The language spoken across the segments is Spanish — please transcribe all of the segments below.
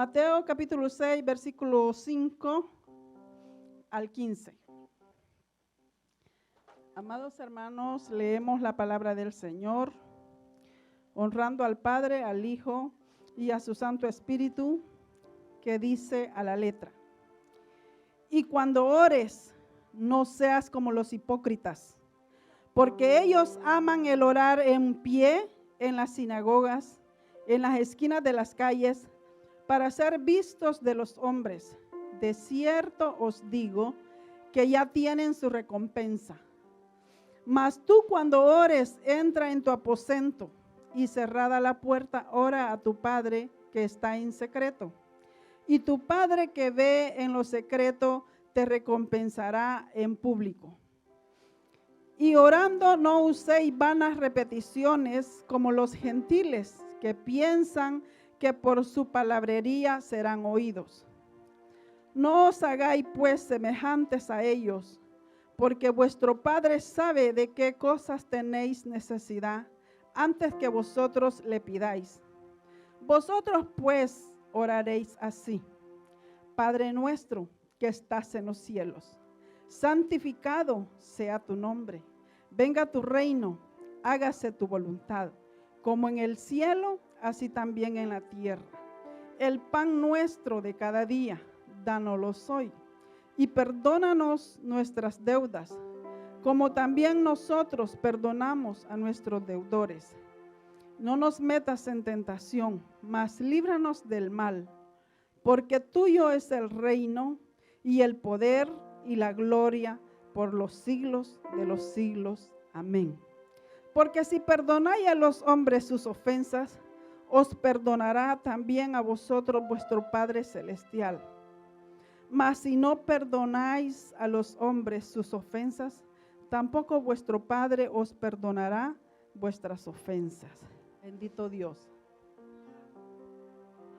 Mateo capítulo 6, versículo 5 al 15. Amados hermanos, leemos la palabra del Señor, honrando al Padre, al Hijo y a su Santo Espíritu, que dice a la letra: y cuando ores, no seas como los hipócritas, porque ellos aman el orar en pie en las sinagogas, en las esquinas de las calles, para ser vistos de los hombres. De cierto os digo que ya tienen su recompensa. Mas tú, cuando ores, entra en tu aposento y cerrada la puerta, ora a tu Padre que está en secreto. Y tu Padre que ve en lo secreto te recompensará en público. Y orando no uséis vanas repeticiones como los gentiles, que piensan que por su palabrería serán oídos. No os hagáis pues semejantes a ellos, porque vuestro Padre sabe de qué cosas tenéis necesidad antes que vosotros le pidáis. Vosotros pues oraréis así: Padre nuestro que estás en los cielos, santificado sea tu nombre. Venga tu reino, hágase tu voluntad, como en el cielo, así también en la tierra. El pan nuestro de cada día, dánoslo hoy, y perdónanos nuestras deudas, como también nosotros perdonamos a nuestros deudores. No nos metas en tentación, mas líbranos del mal, porque tuyo es el reino y el poder y la gloria por los siglos de los siglos. Amén. Porque si perdonáis a los hombres sus ofensas, os perdonará también a vosotros vuestro Padre Celestial. Mas si no perdonáis a los hombres sus ofensas, tampoco vuestro Padre os perdonará vuestras ofensas. Bendito Dios.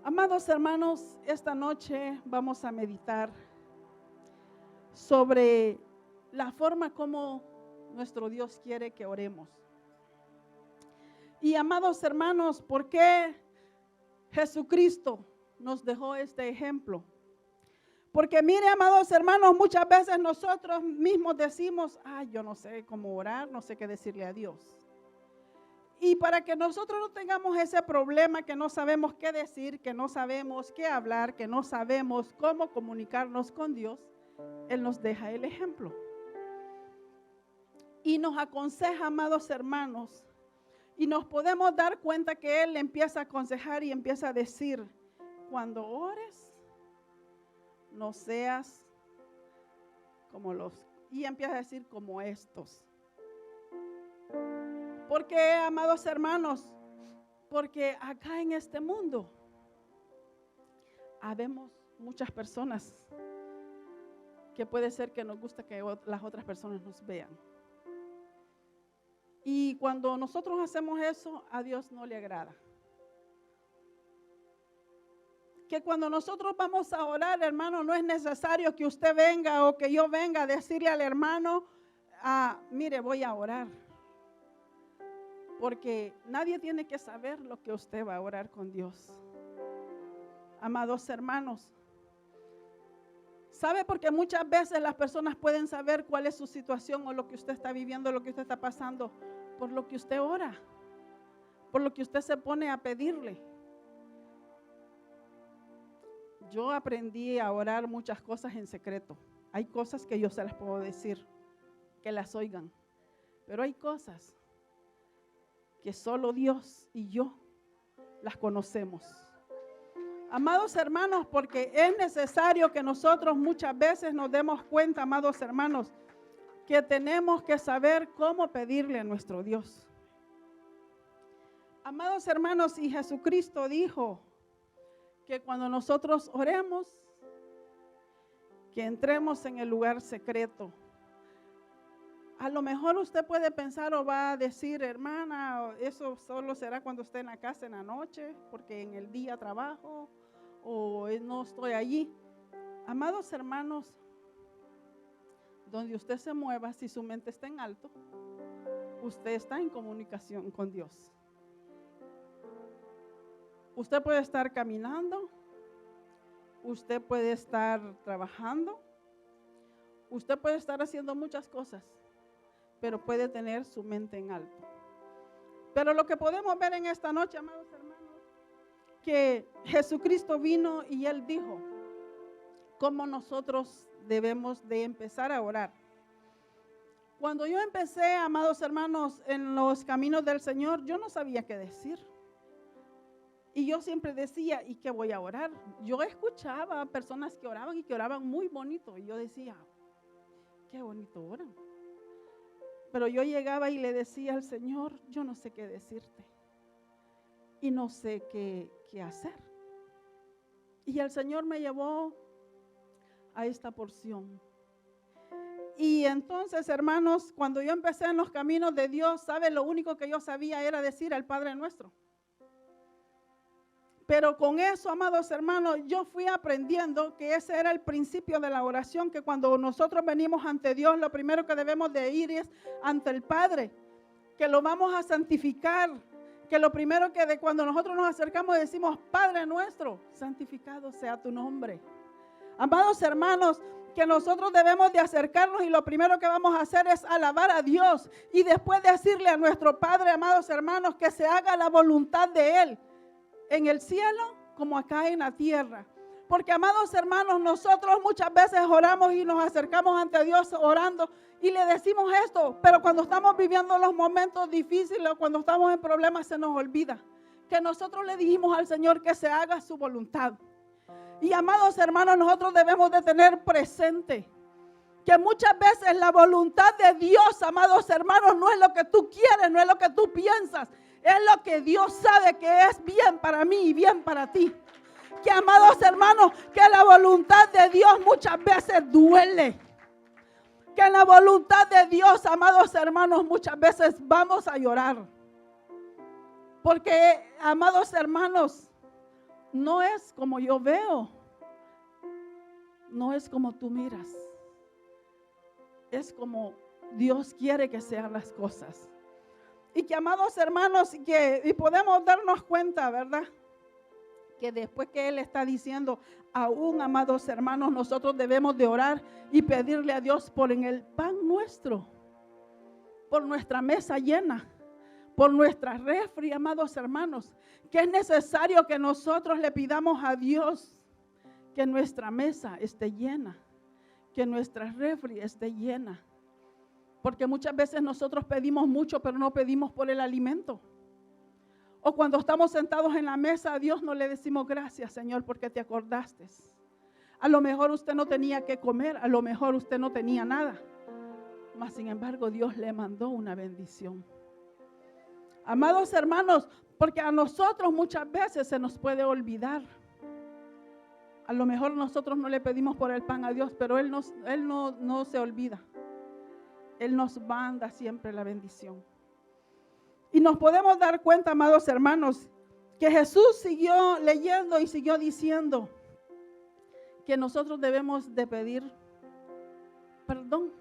Amados hermanos, esta noche vamos a meditar sobre la forma como nuestro Dios quiere que oremos. Y amados hermanos, ¿por qué Jesucristo nos dejó este ejemplo? Porque mire, amados hermanos, muchas veces nosotros mismos decimos: yo no sé cómo orar, no sé qué decirle a Dios. Y para que nosotros no tengamos ese problema que no sabemos qué decir, que no sabemos qué hablar, que no sabemos cómo comunicarnos con Dios, Él nos deja el ejemplo. Y nos aconseja, amados hermanos, y nos podemos dar cuenta que Él empieza a aconsejar y empieza a decir: cuando ores, no seas como los, y empieza a decir como estos. ¿Por qué, amados hermanos? Porque acá en este mundo habemos muchas personas que puede ser que nos gusta que las otras personas nos vean. Y cuando nosotros hacemos eso, a Dios no le agrada. Que cuando nosotros vamos a orar, hermano, no es necesario que usted venga o que yo venga a decirle al hermano: mire, voy a orar. Porque nadie tiene que saber lo que usted va a orar con Dios. Amados hermanos, ¿sabe? Porque muchas veces las personas pueden saber cuál es su situación o lo que usted está viviendo, lo que usted está pasando, por lo que usted ora, por lo que usted se pone a pedirle. Yo aprendí a orar muchas cosas en secreto. Hay cosas que yo se las puedo decir, que las oigan, pero hay cosas que solo Dios y yo las conocemos. Amados hermanos, porque es necesario que nosotros muchas veces nos demos cuenta, amados hermanos, que tenemos que saber cómo pedirle a nuestro Dios. Amados hermanos, y Jesucristo dijo que cuando nosotros oremos, que entremos en el lugar secreto. A lo mejor usted puede pensar o va a decir: hermana, eso solo será cuando esté en la casa en la noche, porque en el día trabajo o no estoy allí. Amados hermanos, donde usted se mueva, si su mente está en alto, usted está en comunicación con Dios. Usted puede estar caminando, usted puede estar trabajando, usted puede estar haciendo muchas cosas, pero puede tener su mente en alto. Pero lo que podemos ver en esta noche, amados hermanos, que Jesucristo vino y Él dijo cómo nosotros debemos de empezar a orar. Cuando yo empecé, amados hermanos, en los caminos del Señor, yo no sabía qué decir. Y yo siempre decía, ¿y qué voy a orar? Yo escuchaba a personas que oraban y que oraban muy bonito. Y yo decía, qué bonito oran. Pero yo llegaba y le decía al Señor, yo no sé qué decirte. Y no sé qué hacer. Y el Señor me llevó a esta porción. Y entonces, hermanos, cuando yo empecé en los caminos de Dios, ¿sabe? Lo único que yo sabía era decir al Padre Nuestro. Pero con eso, amados hermanos, yo fui aprendiendo que ese era el principio de la oración, que cuando nosotros venimos ante Dios, lo primero que debemos de ir es ante el Padre, que lo vamos a santificar, que lo primero que de cuando nosotros nos acercamos decimos, Padre Nuestro, santificado sea tu nombre. Amados hermanos, que nosotros debemos de acercarnos y lo primero que vamos a hacer es alabar a Dios y después decirle a nuestro Padre, amados hermanos, que se haga la voluntad de Él en el cielo como acá en la tierra. Porque, amados hermanos, nosotros muchas veces oramos y nos acercamos ante Dios orando y le decimos esto, pero cuando estamos viviendo los momentos difíciles o cuando estamos en problemas se nos olvida que nosotros le dijimos al Señor que se haga su voluntad. Y, amados hermanos, nosotros debemos de tener presente que muchas veces la voluntad de Dios, amados hermanos, no es lo que tú quieres, no es lo que tú piensas, es lo que Dios sabe que es bien para mí y bien para ti. Que, amados hermanos, que la voluntad de Dios muchas veces duele. Que en la voluntad de Dios, amados hermanos, muchas veces vamos a llorar. Porque, amados hermanos, no es como yo veo, no es como tú miras, es como Dios quiere que sean las cosas. Y que, amados hermanos, y podemos darnos cuenta, ¿verdad? Que después que Él está diciendo, aún, amados hermanos, nosotros debemos de orar y pedirle a Dios por en el pan nuestro, por nuestra mesa llena, por nuestra refri, amados hermanos, que es necesario que nosotros le pidamos a Dios que nuestra mesa esté llena, que nuestra refri esté llena. Porque muchas veces nosotros pedimos mucho, pero no pedimos por el alimento. O cuando estamos sentados en la mesa, a Dios no le decimos gracias, Señor, porque te acordaste. A lo mejor usted no tenía que comer, a lo mejor usted no tenía nada. Mas, sin embargo, Dios le mandó una bendición. Amados hermanos, porque a nosotros muchas veces se nos puede olvidar. A lo mejor nosotros no le pedimos por el pan a Dios, pero Él no se olvida. Él nos manda siempre la bendición. Y nos podemos dar cuenta, amados hermanos, que Jesús siguió leyendo y siguió diciendo que nosotros debemos de pedir perdón.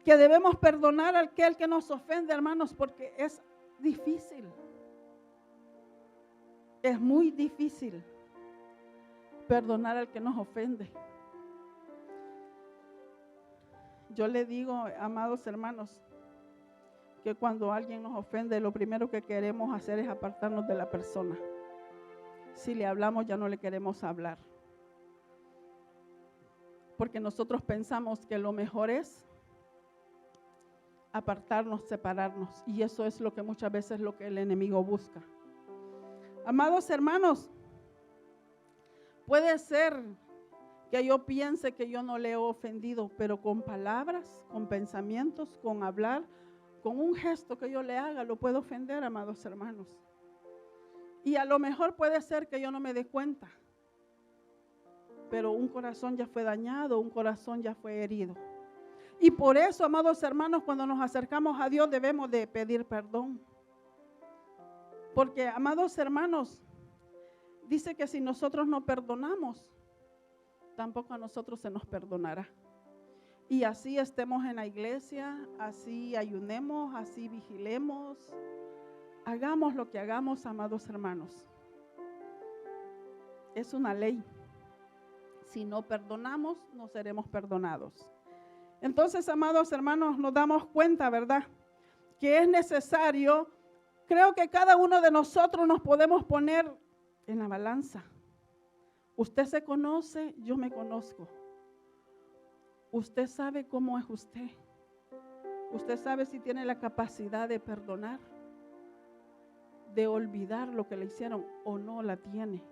Que debemos perdonar a aquel que nos ofende, hermanos, porque es difícil. Es muy difícil perdonar al que nos ofende. Yo le digo, amados hermanos, que cuando alguien nos ofende, lo primero que queremos hacer es apartarnos de la persona. Si le hablamos, ya no le queremos hablar. Porque nosotros pensamos que lo mejor es apartarnos, separarnos. Y eso es lo que muchas veces lo que el enemigo busca. Amados hermanos, puede ser que yo piense que yo no le he ofendido, pero con palabras, con pensamientos, con hablar, con un gesto que yo le haga, lo puedo ofender, amados hermanos. Y a lo mejor puede ser que yo no me dé cuenta, pero un corazón ya fue dañado, un corazón ya fue herido. Y por eso, amados hermanos, cuando nos acercamos a Dios debemos de pedir perdón. Porque, amados hermanos, dice que si nosotros no perdonamos, tampoco a nosotros se nos perdonará. Y así estemos en la iglesia, así ayunemos, así vigilemos, hagamos lo que hagamos, amados hermanos. es una ley. Si no perdonamos, no seremos perdonados. Entonces, amados hermanos, nos damos cuenta, ¿verdad?, que es necesario. Creo que cada uno de nosotros nos podemos poner en la balanza. Usted se conoce, yo me conozco. Usted sabe cómo es usted. Usted sabe si tiene la capacidad de perdonar, de olvidar lo que le hicieron o no la tiene.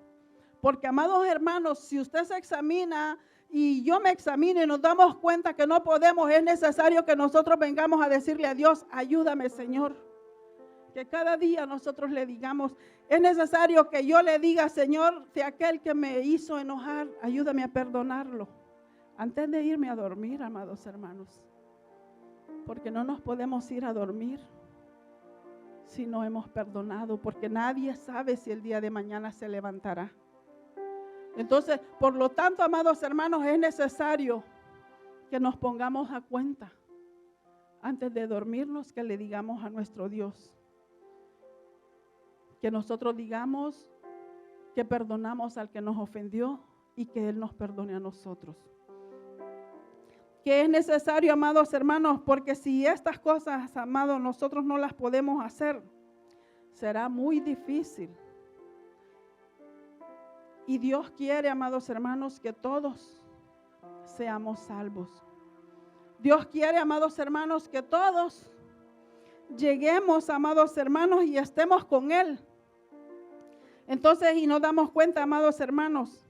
Porque, amados hermanos, si usted se examina y yo me examino y nos damos cuenta que no podemos, es necesario que nosotros vengamos a decirle a Dios, ayúdame, Señor. Que cada día nosotros le digamos, es necesario que yo le diga, Señor, de aquel que me hizo enojar, ayúdame a perdonarlo. Antes de irme a dormir, amados hermanos. Porque no nos podemos ir a dormir si no hemos perdonado, porque nadie sabe si el día de mañana se levantará. Entonces, por lo tanto, amados hermanos, es necesario que nos pongamos a cuenta antes de dormirnos, que le digamos a nuestro Dios. Que nosotros digamos que perdonamos al que nos ofendió y que Él nos perdone a nosotros. Que es necesario, amados hermanos, porque si estas cosas, amados, nosotros no las podemos hacer, será muy difícil. Y Dios quiere, amados hermanos, que todos seamos salvos. Dios quiere, amados hermanos, que todos lleguemos, amados hermanos, y estemos con Él. Entonces, y nos damos cuenta, amados hermanos,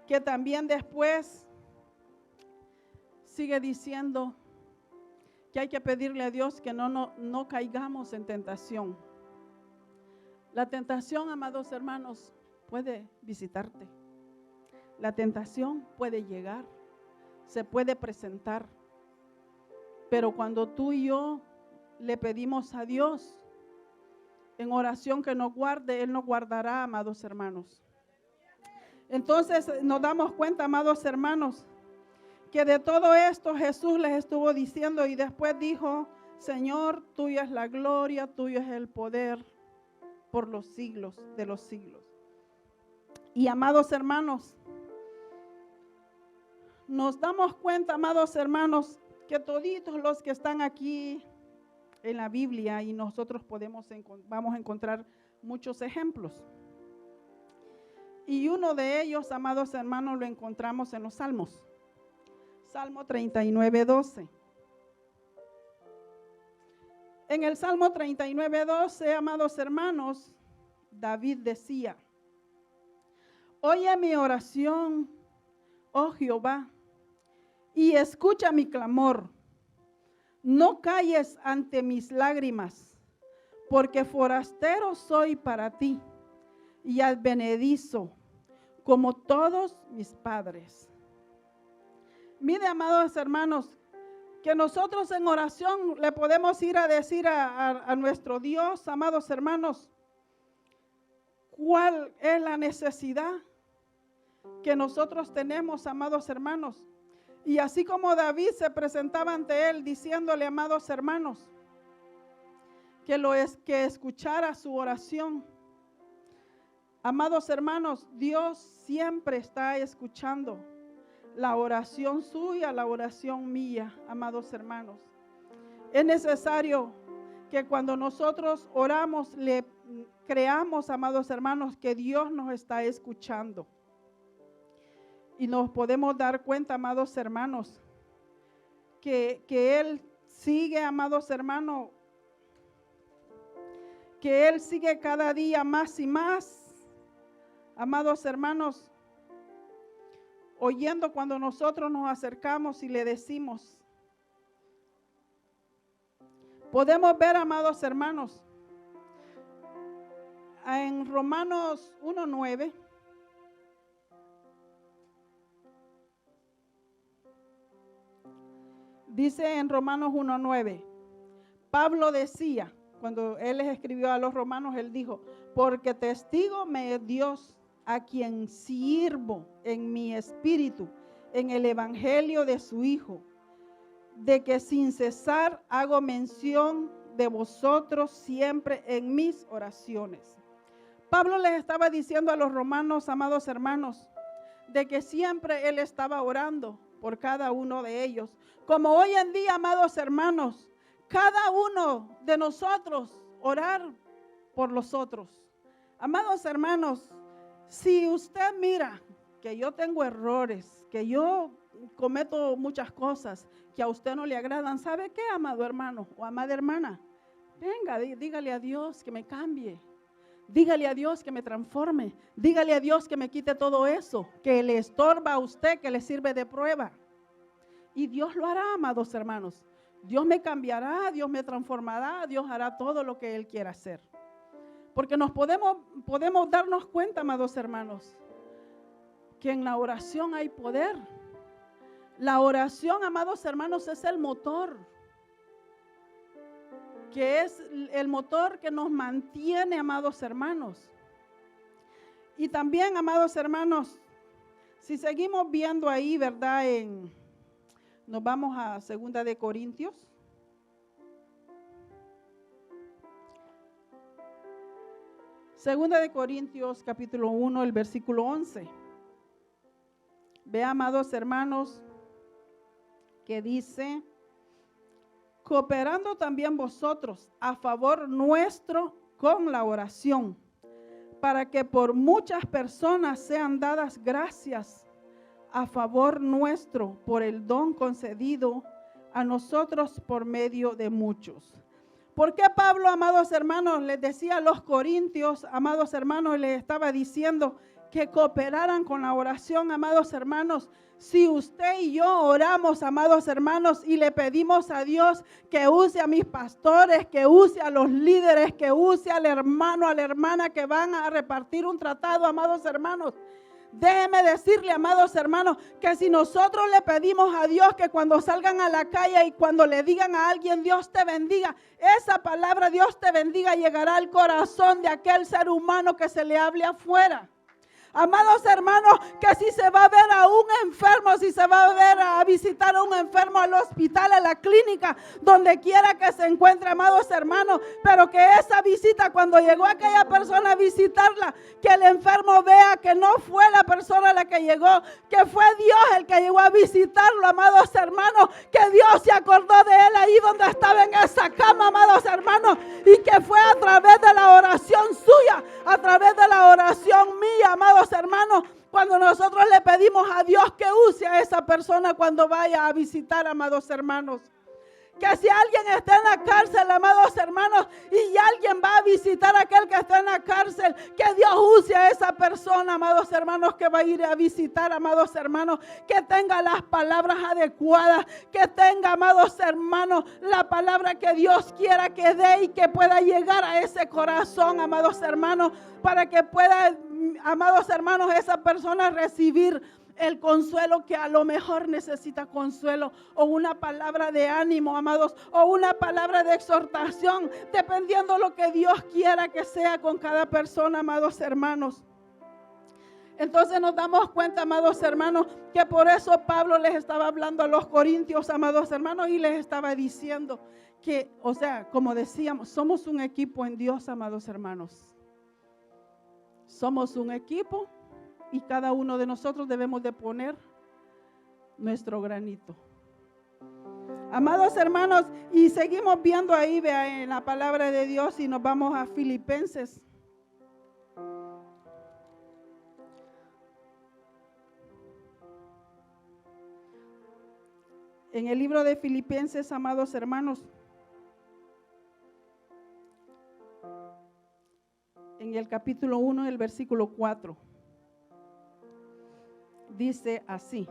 que también después sigue diciendo que hay que pedirle a Dios que no caigamos en tentación. La tentación, amados hermanos, puede visitarte. La tentación puede llegar, se puede presentar. Pero cuando tú y yo le pedimos a Dios en oración que nos guarde, Él nos guardará, amados hermanos. Entonces nos damos cuenta, amados hermanos, que de todo esto Jesús les estuvo diciendo y después dijo, Señor, tuya es la gloria, tuyo es el poder por los siglos de los siglos. Y amados hermanos, nos damos cuenta, amados hermanos, que toditos los que están aquí en la Biblia, y nosotros vamos a encontrar muchos ejemplos. Y uno de ellos, amados hermanos, lo encontramos en los Salmos. Salmo 39:12. En el Salmo 39:12, amados hermanos, David decía, oye mi oración, oh Jehová, y escucha mi clamor. No calles ante mis lágrimas, porque forastero soy para ti y advenedizo como todos mis padres. Mire, amados hermanos, que nosotros en oración le podemos ir a decir a nuestro Dios, amados hermanos, cuál es la necesidad que nosotros tenemos, amados hermanos. Y así como David se presentaba ante Él diciéndole, amados hermanos, que escuchara su oración. Amados hermanos, Dios siempre está escuchando la oración suya, la oración mía, amados hermanos. Es necesario que cuando nosotros oramos, le creamos, amados hermanos, que Dios nos está escuchando. Y nos podemos dar cuenta, amados hermanos, que Él sigue, amados hermanos, que Él sigue cada día más y más, amados hermanos, oyendo cuando nosotros nos acercamos y le decimos. Podemos ver, amados hermanos, en Romanos 1:9, dice en Romanos 1:9, Pablo decía, cuando él les escribió a los romanos, él dijo, porque testigo me es Dios, a quien sirvo en mi espíritu, en el evangelio de su Hijo, de que sin cesar hago mención de vosotros siempre en mis oraciones, Pablo les estaba diciendo a los romanos, amados hermanos, de que siempre él estaba orando por cada uno de ellos. Como hoy en día, amados hermanos, cada uno de nosotros orar por los otros. Amados hermanos, si usted mira que yo tengo errores, que yo cometo muchas cosas que a usted no le agradan, ¿sabe qué, amado hermano o amada hermana? Venga, dígale a Dios que me cambie. Dígale a Dios que me transforme. Dígale a Dios que me quite todo eso que le estorba a usted, que le sirve de prueba. Y Dios lo hará, amados hermanos. Dios me cambiará, Dios me transformará, Dios hará todo lo que Él quiera hacer. Porque nos podemos darnos cuenta, amados hermanos, que en la oración hay poder. La oración, amados hermanos, es el motor, que es el motor que nos mantiene, amados hermanos. Y también, amados hermanos, si seguimos viendo ahí, ¿verdad? Nos vamos a 2 de Corintios. Segunda de Corintios, capítulo 1, el versículo 11. Ve, amados hermanos, que dice: cooperando también vosotros a favor nuestro con la oración, para que por muchas personas sean dadas gracias a favor nuestro por el don concedido a nosotros por medio de muchos. ¿Por qué Pablo, amados hermanos, les decía a los corintios, amados hermanos, les estaba diciendo que cooperaran con la oración, amados hermanos? Si usted y yo oramos, amados hermanos, y le pedimos a Dios que use a mis pastores, que use a los líderes, que use al hermano, a la hermana que van a repartir un tratado, amados hermanos, déjeme decirle, amados hermanos, que si nosotros le pedimos a Dios que cuando salgan a la calle y cuando le digan a alguien Dios te bendiga, esa palabra Dios te bendiga llegará al corazón de aquel ser humano que se le hable afuera. Amados hermanos, que si se va a ver a un enfermo, si se va a ver a visitar a un enfermo al hospital, a la clínica, donde quiera que se encuentre, amados hermanos, pero que esa visita, cuando llegó aquella persona a visitarla, que el enfermo vea que no fue la persona la que llegó, que fue Dios el que llegó a visitarlo, amados hermanos, que Dios se acordó de él ahí donde estaba en esa cama, amados hermanos, y que fue a través de la oración suya, a través de la oración mía, amados hermanos, cuando nosotros le pedimos a Dios que use a esa persona cuando vaya a visitar, amados hermanos. Que si alguien está en la cárcel, amados hermanos, y alguien va a visitar a aquel que está en la cárcel, que Dios use a esa persona, amados hermanos, que va a ir a visitar, amados hermanos, que tenga las palabras adecuadas, que tenga, amados hermanos, la palabra que Dios quiera que dé y que pueda llegar a ese corazón, amados hermanos, para que pueda, amados hermanos, esa persona recibir el consuelo que a lo mejor necesita consuelo, o una palabra de ánimo, amados, o una palabra de exhortación, dependiendo lo que Dios quiera que sea con cada persona, amados hermanos. Entonces nos damos cuenta, amados hermanos, que por eso Pablo les estaba hablando a los corintios, amados hermanos, y les estaba diciendo que, o sea, como decíamos, somos un equipo en Dios, amados hermanos. Somos un equipo. Y cada uno de nosotros debemos de poner nuestro granito. Amados hermanos, y seguimos viendo ahí, vea, en la palabra de Dios, y nos vamos a Filipenses. En el libro de Filipenses, amados hermanos, en el capítulo 1, el versículo 4. Dice así: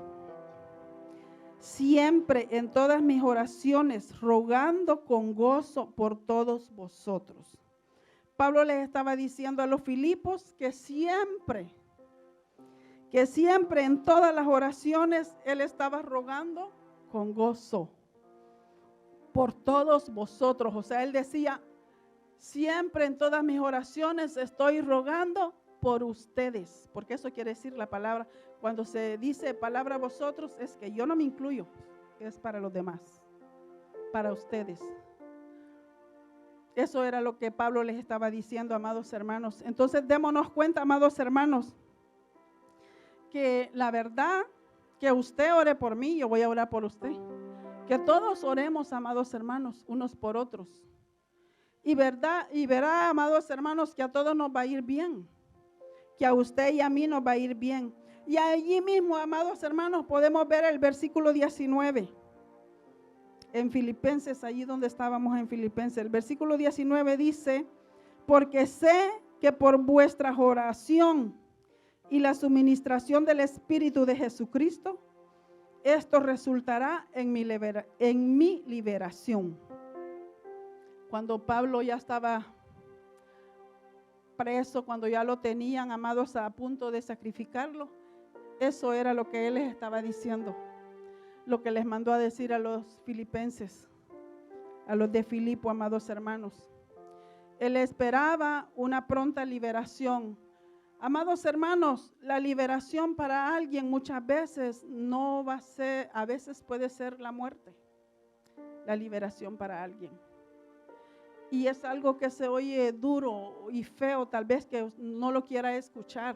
siempre en todas mis oraciones rogando con gozo por todos vosotros. Pablo les estaba diciendo a los Filipos que siempre en todas las oraciones él estaba rogando con gozo por todos vosotros. O sea, él decía, siempre en todas mis oraciones estoy rogando por ustedes, porque eso quiere decir la palabra. Cuando se dice palabra vosotros, es que yo no me incluyo, es para los demás, para ustedes. Eso era lo que Pablo les estaba diciendo, amados hermanos. Entonces démonos cuenta, amados hermanos, que la verdad, que usted ore por mí, yo voy a orar por usted. Que todos oremos, amados hermanos, unos por otros. Y verá, amados hermanos, que a todos nos va a ir bien. Que a usted y a mí nos va a ir bien. Y allí mismo, amados hermanos, podemos ver el versículo 19. En Filipenses, allí donde estábamos en Filipenses. El versículo 19 dice, porque sé que por vuestra oración y la suministración del Espíritu de Jesucristo, esto resultará en mi liberación. Cuando Pablo ya estaba preso, cuando ya lo tenían, amados, a punto de sacrificarlo, eso era lo que él les estaba diciendo, lo que les mandó a decir a los filipenses, a los de Filipo, amados hermanos. Él esperaba una pronta liberación. Amados hermanos, la liberación para alguien muchas veces no va a ser, a veces puede ser la muerte, la liberación para alguien. Y es algo que se oye duro y feo, tal vez que no lo quiera escuchar,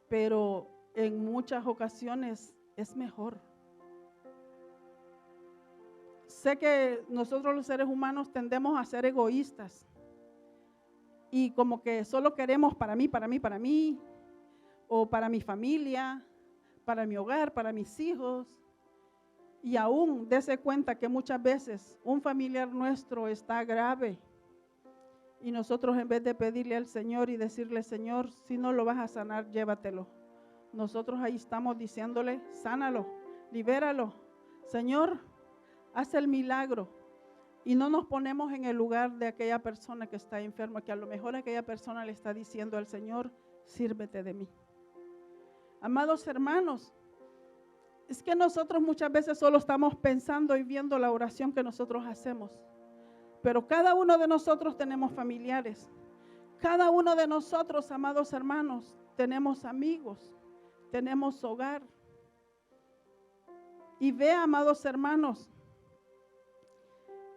pero en muchas ocasiones es mejor. Sé que nosotros los seres humanos tendemos a ser egoístas y como que solo queremos para mí, o para mi familia, para mi hogar, para mis hijos. Y aún dése cuenta que muchas veces un familiar nuestro está grave y nosotros en vez de pedirle al Señor y decirle, Señor, si no lo vas a sanar, llévatelo. Nosotros ahí estamos diciéndole, sánalo, libéralo. Señor, haz el milagro. Y no nos ponemos en el lugar de aquella persona que está enferma, que a lo mejor aquella persona le está diciendo al Señor, sírvete de mí. Amados hermanos, es que nosotros muchas veces solo estamos pensando y viendo la oración que nosotros hacemos. Pero cada uno de nosotros tenemos familiares. Cada uno de nosotros, amados hermanos, tenemos amigos, tenemos hogar. Y vea, amados hermanos,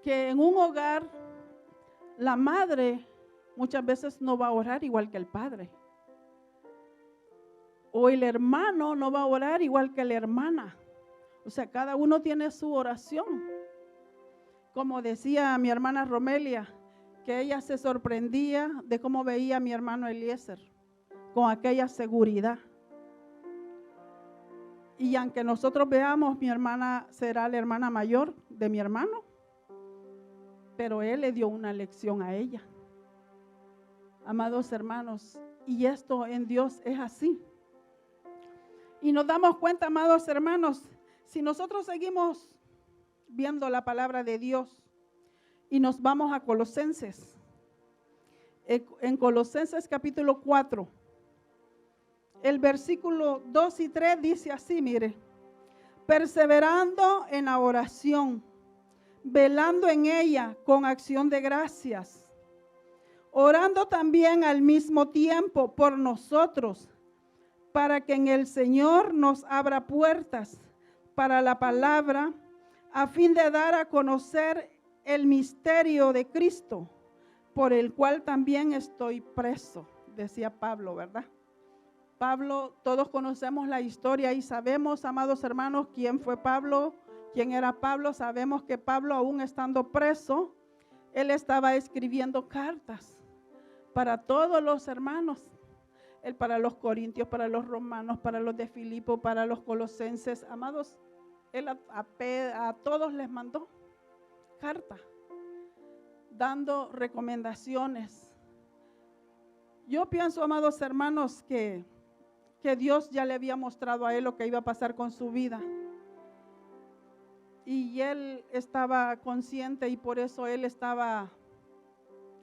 que en un hogar la madre muchas veces no va a orar igual que el padre. O el hermano no va a orar igual que la hermana. O sea, cada uno tiene su oración. Como decía mi hermana Romelia, que ella se sorprendía de cómo veía a mi hermano Eliezer, con aquella seguridad. Y aunque nosotros veamos, mi hermana será la hermana mayor de mi hermano, pero él le dio una lección a ella. Amados hermanos, y esto en Dios es así. Y nos damos cuenta, amados hermanos, si nosotros seguimos viendo la palabra de Dios y nos vamos a Colosenses, en Colosenses capítulo 4, el versículo 2 y 3 dice así, mire, perseverando en la oración, velando en ella con acción de gracias, orando también al mismo tiempo por nosotros, para que en el Señor nos abra puertas para la palabra, a fin de dar a conocer el misterio de Cristo, por el cual también estoy preso, decía Pablo, ¿verdad? Pablo, todos conocemos la historia y sabemos, amados hermanos, quién fue Pablo, quién era Pablo. Sabemos que Pablo, aún estando preso, él estaba escribiendo cartas para todos los hermanos. Él para los corintios, para los romanos, para los de Filipo, para los colosenses. Amados, él a todos les mandó carta, dando recomendaciones. Yo pienso, amados hermanos, que Dios ya le había mostrado a él lo que iba a pasar con su vida. Y él estaba consciente y por eso él estaba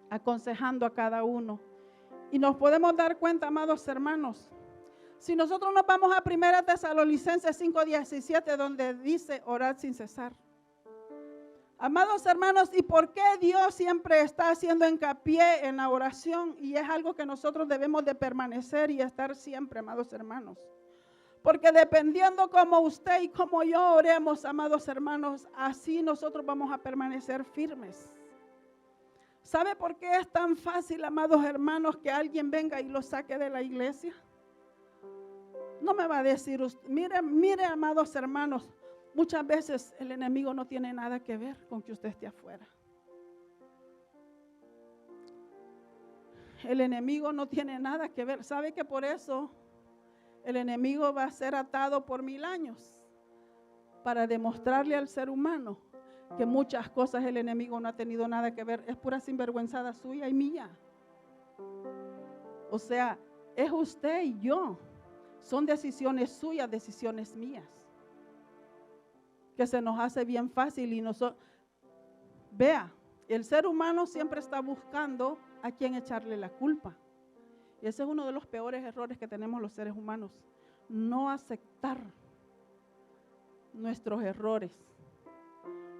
aconsejando a cada uno. Y nos podemos dar cuenta, amados hermanos, si nosotros nos vamos a 1 Tesalonicenses 5:17, donde dice orad sin cesar. Amados hermanos, ¿y por qué Dios siempre está haciendo hincapié en la oración? Y es algo que nosotros debemos de permanecer y estar siempre, amados hermanos. Porque dependiendo como usted y como yo oremos, amados hermanos, así nosotros vamos a permanecer firmes. ¿Sabe por qué es tan fácil, amados hermanos, que alguien venga y lo saque de la iglesia? No me va a decir usted, mire, amados hermanos, muchas veces el enemigo no tiene nada que ver con que usted esté afuera. El enemigo no tiene nada que ver. ¿Sabe que por eso el enemigo va a ser atado por 1000 años? Para demostrarle al ser humano que muchas cosas el enemigo no ha tenido nada que ver. Es pura sinvergüenzada suya y mía. O sea, es usted y yo. Son decisiones suyas, decisiones mías. Que se nos hace bien fácil y nosotros... Vea, el ser humano siempre está buscando a quién echarle la culpa. Y ese es uno de los peores errores que tenemos los seres humanos. No aceptar nuestros errores.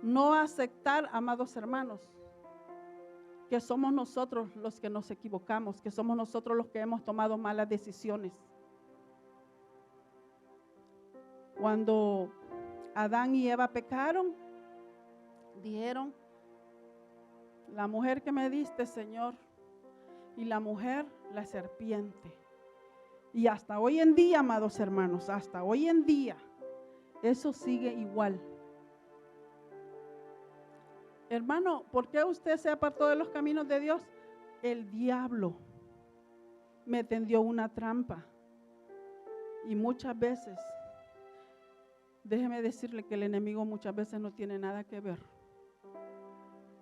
No aceptar, amados hermanos, que somos nosotros los que nos equivocamos, que somos nosotros los que hemos tomado malas decisiones. Cuando Adán y Eva pecaron, dijeron, la mujer que me diste, Señor, y la mujer, la serpiente. Y hasta hoy en día, amados hermanos, hasta hoy en día, eso sigue igual. Hermano, ¿por qué usted se apartó de los caminos de Dios? El diablo me tendió una trampa. Y muchas veces, déjeme decirle que el enemigo muchas veces no tiene nada que ver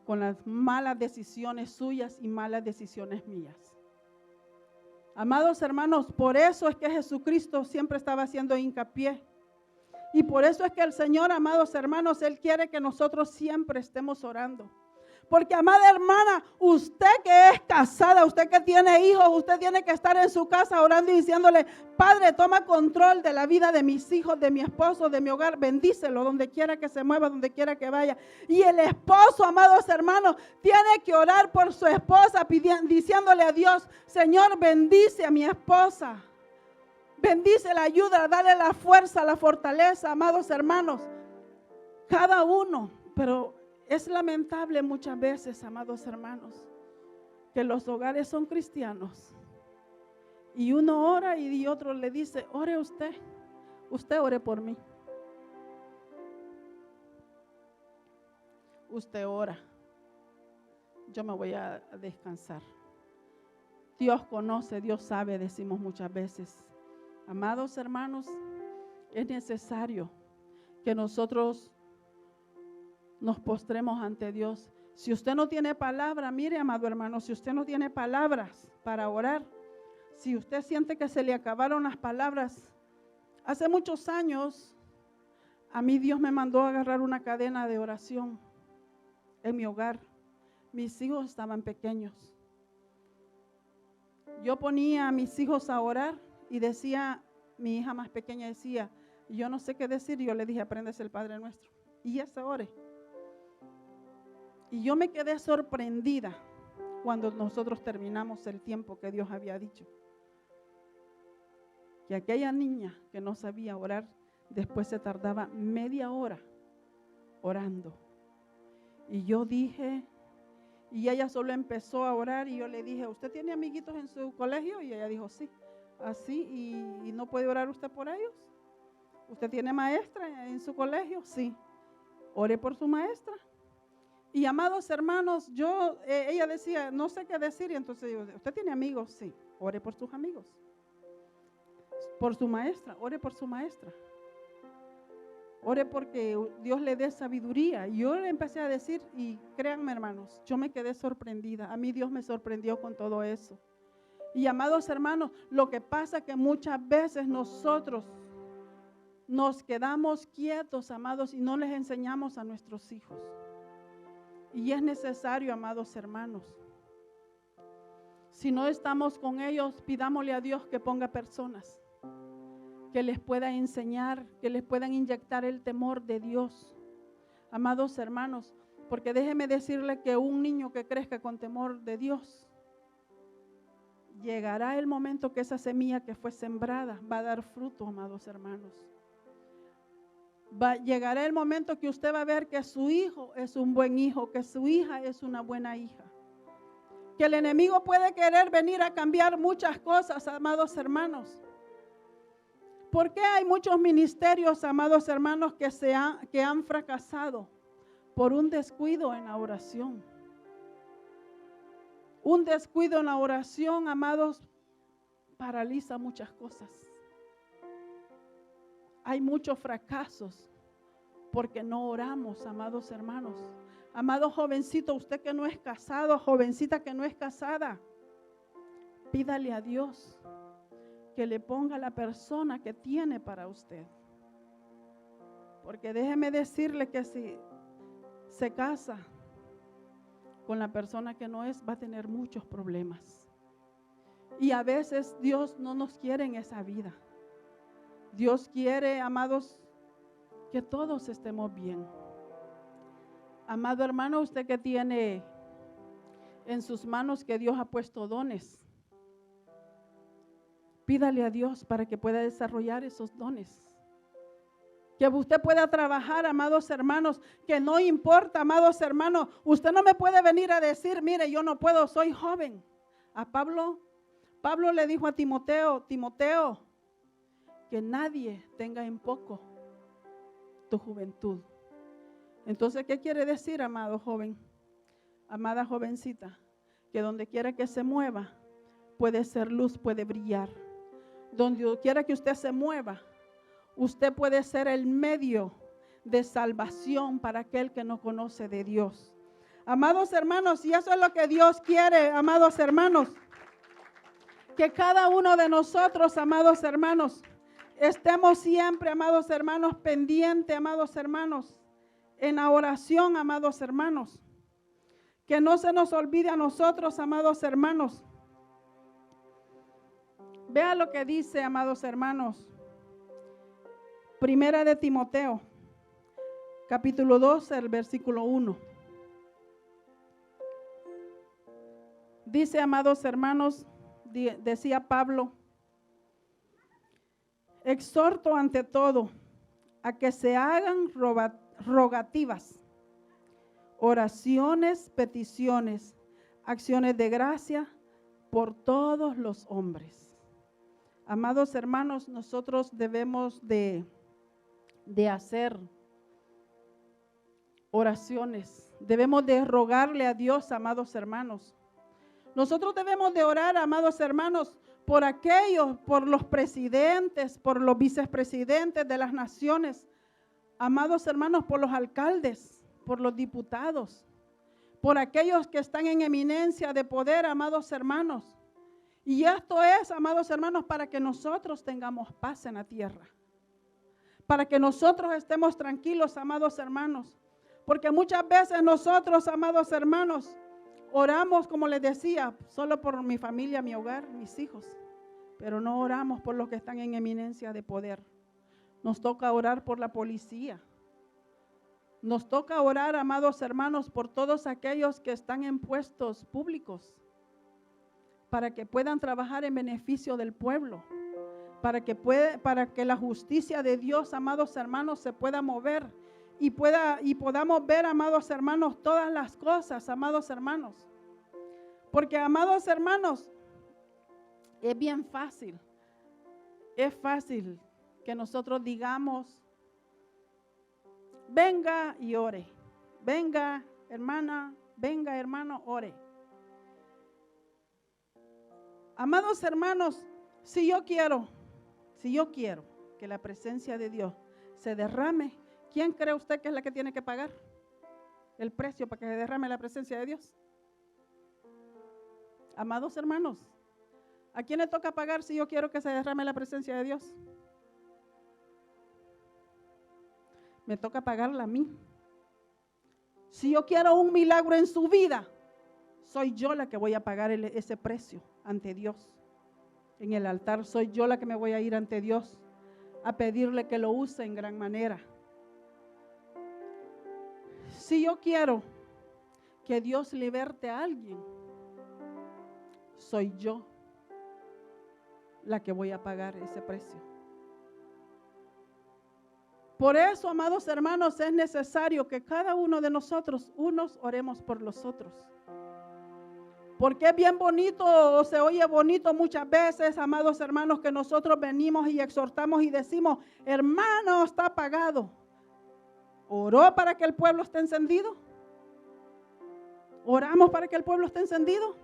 con las malas decisiones suyas y malas decisiones mías. Amados hermanos, por eso es que Jesucristo siempre estaba haciendo hincapié. Y por eso es que el Señor, amados hermanos, Él quiere que nosotros siempre estemos orando. Porque, amada hermana, usted que es casada, usted que tiene hijos, usted tiene que estar en su casa orando y diciéndole, Padre, toma control de la vida de mis hijos, de mi esposo, de mi hogar, bendícelo donde quiera que se mueva, donde quiera que vaya. Y el esposo, amados hermanos, tiene que orar por su esposa, diciéndole a Dios, Señor, bendice a mi esposa. Bendice la ayuda, dale la fuerza, la fortaleza, amados hermanos. Cada uno, pero es lamentable muchas veces, amados hermanos, que los hogares son cristianos y uno ora y otro le dice, ore usted ore por mí. Usted ora, yo me voy a descansar. Dios conoce, Dios sabe, decimos muchas veces. Amados hermanos, es necesario que nosotros nos postremos ante Dios. Si usted no tiene palabra, mire, amado hermano, si usted no tiene palabras para orar, si usted siente que se le acabaron las palabras, hace muchos años, a mí Dios me mandó a agarrar una cadena de oración en mi hogar. Mis hijos estaban pequeños. Yo ponía a mis hijos a orar y decía, mi hija más pequeña decía, yo no sé qué decir, y yo le dije, apréndese el Padre Nuestro. Y ella ore. Y yo me quedé sorprendida cuando nosotros terminamos el tiempo que Dios había dicho. Que aquella niña que no sabía orar, después se tardaba media hora orando. Y yo dije, y ella solo empezó a orar y yo le dije, ¿usted tiene amiguitos en su colegio? Y ella dijo, sí. Así, ¿y no puede orar usted por ellos? ¿Usted tiene maestra en su colegio? Sí. Ore por su maestra. Y amados hermanos, ella decía, no sé qué decir, y entonces yo, ¿usted tiene amigos? Sí. Ore por sus amigos. Por su maestra, ore por su maestra. Ore porque Dios le dé sabiduría. Y yo le empecé a decir, y créanme hermanos, yo me quedé sorprendida. A mí Dios me sorprendió con todo eso. Y amados hermanos, lo que pasa es que muchas veces nosotros nos quedamos quietos, amados, y no les enseñamos a nuestros hijos. Y es necesario, amados hermanos, si no estamos con ellos, pidámosle a Dios que ponga personas que les pueda enseñar, que les puedan inyectar el temor de Dios. Amados hermanos, porque déjeme decirle que un niño que crezca con temor de Dios, llegará el momento que esa semilla que fue sembrada va a dar fruto, amados hermanos. Llegará el momento que usted va a ver que su hijo es un buen hijo, que su hija es una buena hija. que el enemigo puede querer venir a cambiar muchas cosas, amados hermanos. ¿Por qué hay muchos ministerios, amados hermanos, que han fracasado? Por un descuido en la oración. Un descuido en la oración, amados, paraliza muchas cosas. Hay muchos fracasos porque no oramos, amados hermanos. Amado jovencito, usted que no es casado, jovencita que no es casada, pídale a Dios que le ponga la persona que tiene para usted. Porque déjeme decirle que si se casa con la persona que no es, va a tener muchos problemas. Y a veces Dios no nos quiere en esa vida. Dios quiere, amados, que todos estemos bien. Amado hermano, usted que tiene en sus manos que Dios ha puesto dones, pídale a Dios para que pueda desarrollar esos dones. Que usted pueda trabajar, amados hermanos, que no importa, amados hermanos, usted no me puede venir a decir, mire, yo no puedo, soy joven. A Pablo le dijo a Timoteo, que nadie tenga en poco tu juventud. Entonces, ¿qué quiere decir, amado joven? Amada jovencita, que donde quiera que se mueva, puede ser luz, puede brillar. Donde quiera que usted se mueva, usted puede ser el medio de salvación para aquel que no conoce de Dios. Amados hermanos, y eso es lo que Dios quiere, amados hermanos, que cada uno de nosotros, amados hermanos, estemos siempre, amados hermanos, pendientes, amados hermanos, en la oración, amados hermanos. Que no se nos olvide a nosotros, amados hermanos. Vea lo que dice, amados hermanos. Primera de Timoteo, capítulo 2, el versículo 1. Dice, amados hermanos, decía Pablo, exhorto ante todo a que se hagan rogativas, oraciones, peticiones, acciones de gracia por todos los hombres. Amados hermanos, nosotros debemos de hacer oraciones, debemos de rogarle a Dios, amados hermanos. Nosotros debemos de orar, amados hermanos, por aquellos, por los presidentes, por los vicepresidentes de las naciones, amados hermanos, por los alcaldes, por los diputados, por aquellos que están en eminencia de poder, amados hermanos. Y esto es, amados hermanos, para que nosotros tengamos paz en la tierra. Para que nosotros estemos tranquilos, amados hermanos. Porque muchas veces nosotros, amados hermanos, oramos, como les decía, solo por mi familia, mi hogar, mis hijos. Pero no oramos por los que están en eminencia de poder. Nos toca orar por la policía. Nos toca orar, amados hermanos, por todos aquellos que están en puestos públicos, para que puedan trabajar en beneficio del pueblo, para que la justicia de Dios, amados hermanos, se pueda mover y podamos ver, amados hermanos, todas las cosas, amados hermanos. Porque, amados hermanos, es bien fácil, que nosotros digamos, venga y ore, venga hermana, venga hermano, ore. Amados hermanos, si yo quiero que la presencia de Dios se derrame, ¿quién cree usted que es la que tiene que pagar el precio para que se derrame la presencia de Dios? Amados hermanos, ¿a quién le toca pagar si yo quiero que se derrame la presencia de Dios? Me toca pagarla a mí. Si yo quiero un milagro en su vida, soy yo la que voy a pagar ese precio ante Dios. En el altar soy yo la que me voy a ir ante Dios a pedirle que lo use en gran manera. Si yo quiero que Dios liberte a alguien, soy yo la que voy a pagar ese precio. Por eso, amados hermanos, es necesario que cada uno de nosotros, unos oremos por los otros. Porque es bien bonito, o se oye bonito muchas veces, amados hermanos, que nosotros venimos y exhortamos y decimos, hermano, está apagado. ¿Oró para que el pueblo esté encendido? ¿Oramos para que el pueblo esté encendido?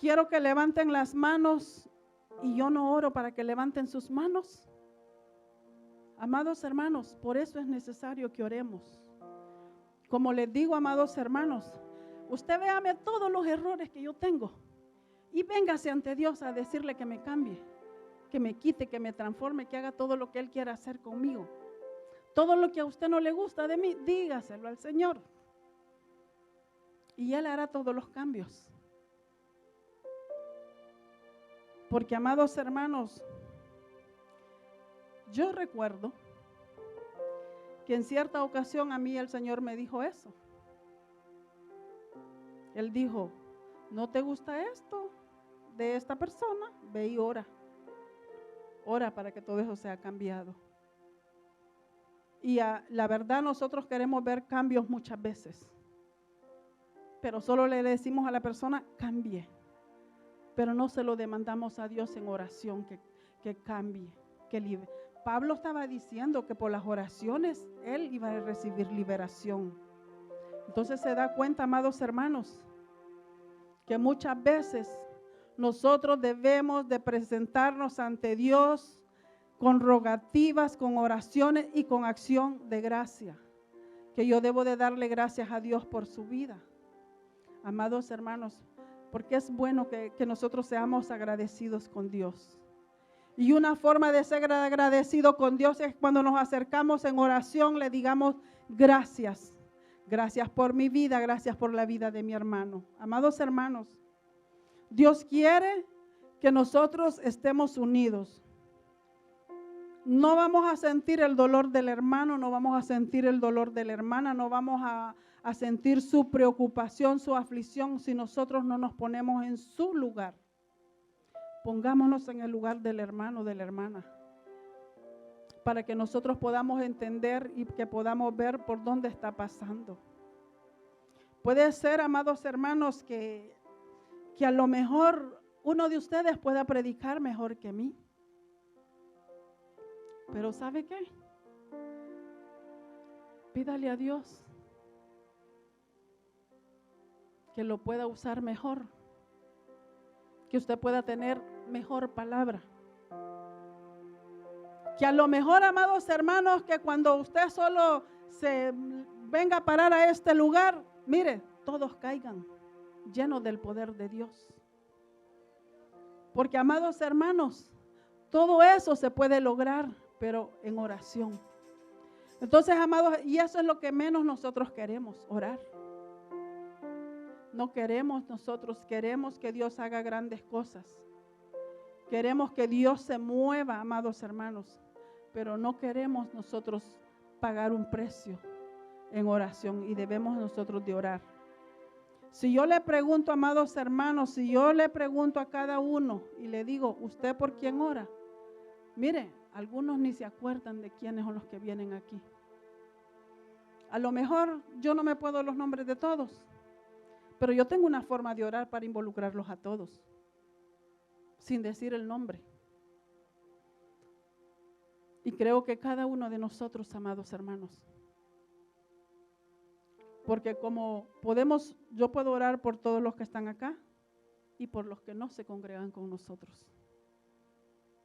Quiero que levanten las manos y yo no oro para que levanten sus manos. Amados hermanos, por eso es necesario que oremos. Como les digo, amados hermanos, usted véame todos los errores que yo tengo y véngase ante Dios a decirle que me cambie, que me quite, que me transforme, que haga todo lo que Él quiera hacer conmigo. Todo lo que a usted no le gusta de mí, dígaselo al Señor. Y Él hará todos los cambios. Porque, amados hermanos, yo recuerdo que en cierta ocasión a mí el Señor me dijo eso. Él dijo, ¿no te gusta esto de esta persona? Ve y ora. Ora para que todo eso sea cambiado. Y la verdad nosotros queremos ver cambios muchas veces. Pero solo le decimos a la persona, cambie. Pero no se lo demandamos a Dios en oración que cambie, que libere. Pablo estaba diciendo que por las oraciones él iba a recibir liberación. Entonces se da cuenta, amados hermanos, que muchas veces nosotros debemos de presentarnos ante Dios con rogativas, con oraciones y con acción de gracia. Que yo debo de darle gracias a Dios por su vida. Amados hermanos, porque es bueno que nosotros seamos agradecidos con Dios. Y una forma de ser agradecido con Dios es cuando nos acercamos en oración, le digamos gracias. Gracias por mi vida, gracias por la vida de mi hermano. Amados hermanos, Dios quiere que nosotros estemos unidos. No vamos a sentir el dolor del hermano, no vamos a sentir el dolor de la hermana, no vamos a sentir su preocupación, su aflicción, si nosotros no nos ponemos en su lugar. Pongámonos en el lugar del hermano, de la hermana, para que nosotros podamos entender y que podamos ver por dónde está pasando. Puede ser, amados hermanos, que a lo mejor uno de ustedes pueda predicar mejor que mí. Pero ¿sabe qué? Pídale a Dios que lo pueda usar mejor, que usted pueda tener mejor palabra. Que a lo mejor, amados hermanos, que cuando usted solo se venga a parar a este lugar, mire, todos caigan llenos del poder de Dios. Porque, amados hermanos, todo eso se puede lograr, pero en oración. Entonces, amados, y eso es lo que menos nosotros queremos, orar. No queremos nosotros, queremos que Dios haga grandes cosas. Queremos que Dios se mueva, amados hermanos, pero no queremos nosotros pagar un precio en oración y debemos nosotros de orar. Si yo le pregunto, amados hermanos, si yo le pregunto a cada uno y le digo, ¿usted por quién ora? Mire, algunos ni se acuerdan de quiénes son los que vienen aquí. A lo mejor yo no me puedo los nombres de todos, pero yo tengo una forma de orar para involucrarlos a todos, sin decir el nombre. Y creo que cada uno de nosotros, amados hermanos, porque como podemos, yo puedo orar por todos los que están acá y por los que no se congregan con nosotros,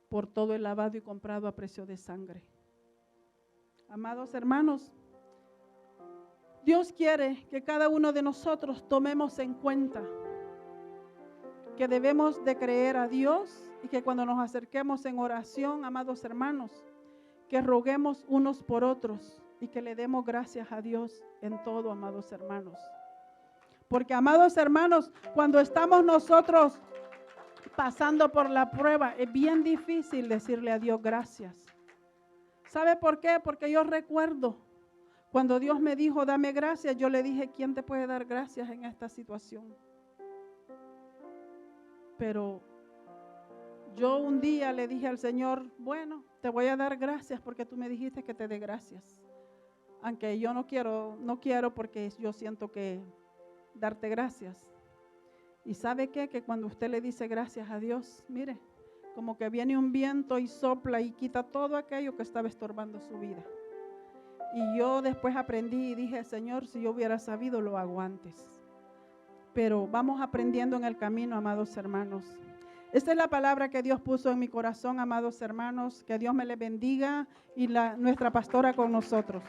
por todo el lavado y comprado a precio de sangre. Amados hermanos, Dios quiere que cada uno de nosotros tomemos en cuenta que debemos de creer a Dios y que cuando nos acerquemos en oración, amados hermanos, que roguemos unos por otros y que le demos gracias a Dios en todo, amados hermanos. Porque, amados hermanos, cuando estamos nosotros pasando por la prueba, es bien difícil decirle a Dios gracias. ¿Sabe por qué? Porque yo recuerdo cuando Dios me dijo, dame gracias, yo le dije, ¿quién te puede dar gracias en esta situación? Pero yo un día le dije al Señor, bueno, te voy a dar gracias porque tú me dijiste que te dé gracias. aunque yo no quiero porque yo siento que darte gracias. Y ¿sabe qué? Que cuando usted le dice gracias a Dios, mire, como que viene un viento y sopla y quita todo aquello que estaba estorbando su vida. Y yo después aprendí y dije, Señor, si yo hubiera sabido, lo hago antes. Pero vamos aprendiendo en el camino, amados hermanos. Esta es la palabra que Dios puso en mi corazón, amados hermanos. Que Dios me les bendiga y nuestra pastora con nosotros.